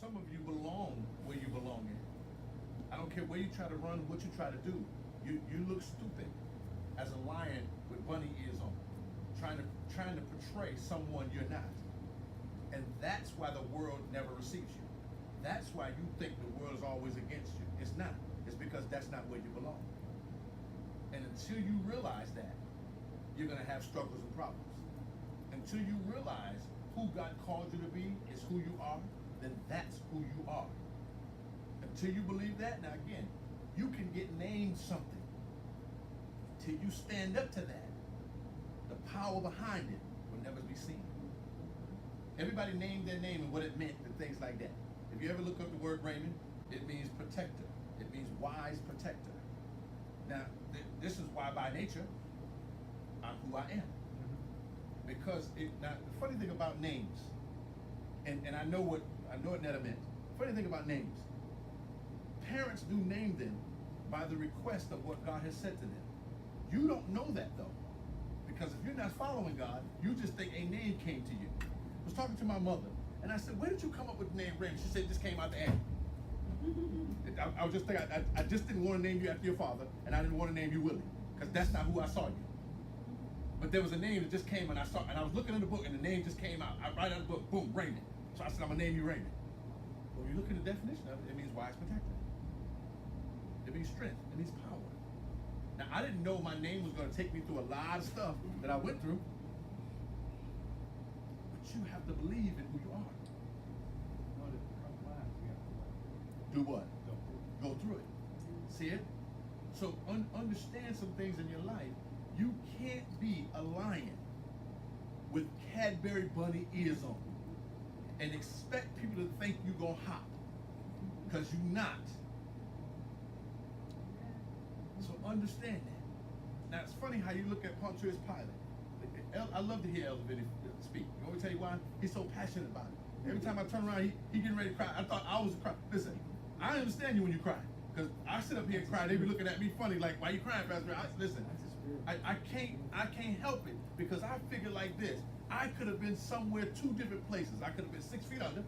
Some of you belong where you belong in. I don't care where you try to run, what you try to do. You look stupid as a lion with bunny ears on, trying to portray someone you're not. And that's why the world never receives you. That's why you think the world is always against you. It's not. It's because that's not where you belong. And until you realize that, you're going to have struggles and problems. Until you realize who God called you to be is who you are, then that's who you are. Until you believe that, now again, you can get named something. Till you stand up to that, the power behind it will never be seen. Everybody named their name and what it meant and things like that. If you ever look up the word Raymond, it means protector. It means wise protector. Now, this is why by nature, I'm who I am. Because now the funny thing about names, and I know what Netta meant. Funny thing about names, parents do name them by the request of what God has said to them. You don't know that though, because if you're not following God, you just think a name came to you. I was talking to my mother, and I said, "Where did you come up with the name Raymond?" She said, "It just came out the air." I was just thinking, I just didn't want to name you after your father, and I didn't want to name you Willie, because that's not who I saw you. But there was a name that just came, and I was looking in the book, and the name just came out. I write out the book, boom, Raymond. So I said, "I'm gonna name you Raymond." Well, when you look at the definition of it, it means wise protector. It means strength. It means power. Now, I didn't know my name was going to take me through a lot of stuff that I went through. But you have to believe in who you are. Do what? Go through it. See it? So understand some things in your life. You can't be a lion with Cadbury bunny ears on and expect people to think you're going to hop, because you're not. So understand that. Now, it's funny how you look at Pontius Pilate. I love to hear Elder Vinny speak. You want me to tell you why? He's so passionate about it. Every time I turn around, he getting ready to cry. I thought I was crying. Listen, I understand you when you cry, because I sit up here and cry. They be looking at me funny, like, "Why you crying, Pastor Ray?" Listen, I can't help it, because I figure like this. I could have been somewhere 2 different places. I could have been 6 feet under,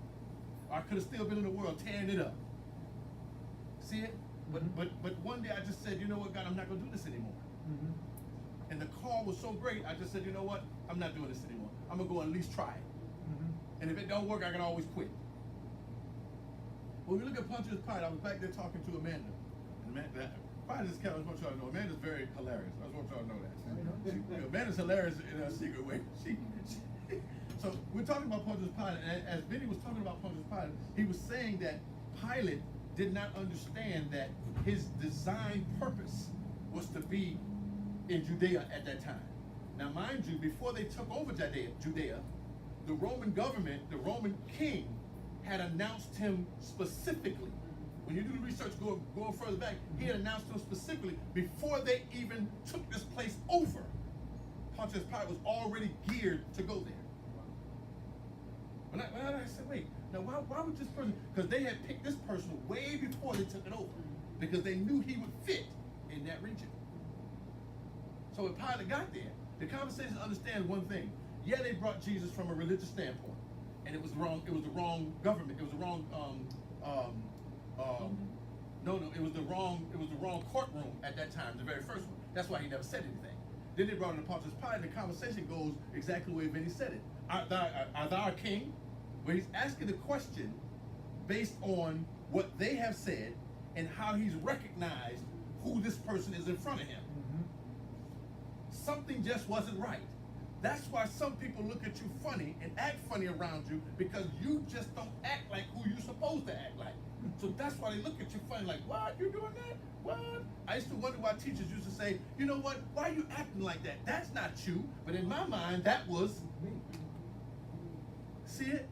or I could have still been in the world tearing it up. See it? But one day I just said, "You know what, God, I'm not going to do this anymore." And the call was so great, I just said, "You know what, I'm not doing this anymore. I'm going to go and at least try it. And if it don't work, I can always quit." When we look at Pontius Pilate, I was back there talking to Amanda. And Amanda, I just want y'all to know, Amanda's very hilarious. I just want y'all to know that. Amanda's hilarious in a secret way. So we're talking about Pontius Pilate, and as Vinny was talking about Pontius Pilate, he was saying that Pilate did not understand that his design purpose was to be in Judea at that time. Now, mind you, before they took over Judea, the Roman government, the Roman king, had announced him specifically. When you do the research, go further back, he had announced him specifically before they even took this place over. Pontius Pilate was already geared to go there. When I said, wait, now why would this person? Because they had picked this person way before they took it over, because they knew he would fit in that region. So when Pilate got there, the conversation understands one thing. Yeah, they brought Jesus from a religious standpoint, and it was wrong. It was the wrong government. It was the wrong. It was the wrong courtroom at that time. The very first one. That's why he never said anything. Then they brought in the Pontius Pilate, and the conversation goes exactly the way Vinny said it. Art thou a king? Where he's asking the question based on what they have said and how he's recognized who this person is in front of him. Something just wasn't right. That's why some people look at you funny and act funny around you, because you just don't act like who you're supposed to act like. So that's why they look at you funny, like, "What? You doing that? What?" I used to wonder why teachers used to say, "You know what? Why are you acting like that? That's not you." But in my mind, that was me. See it?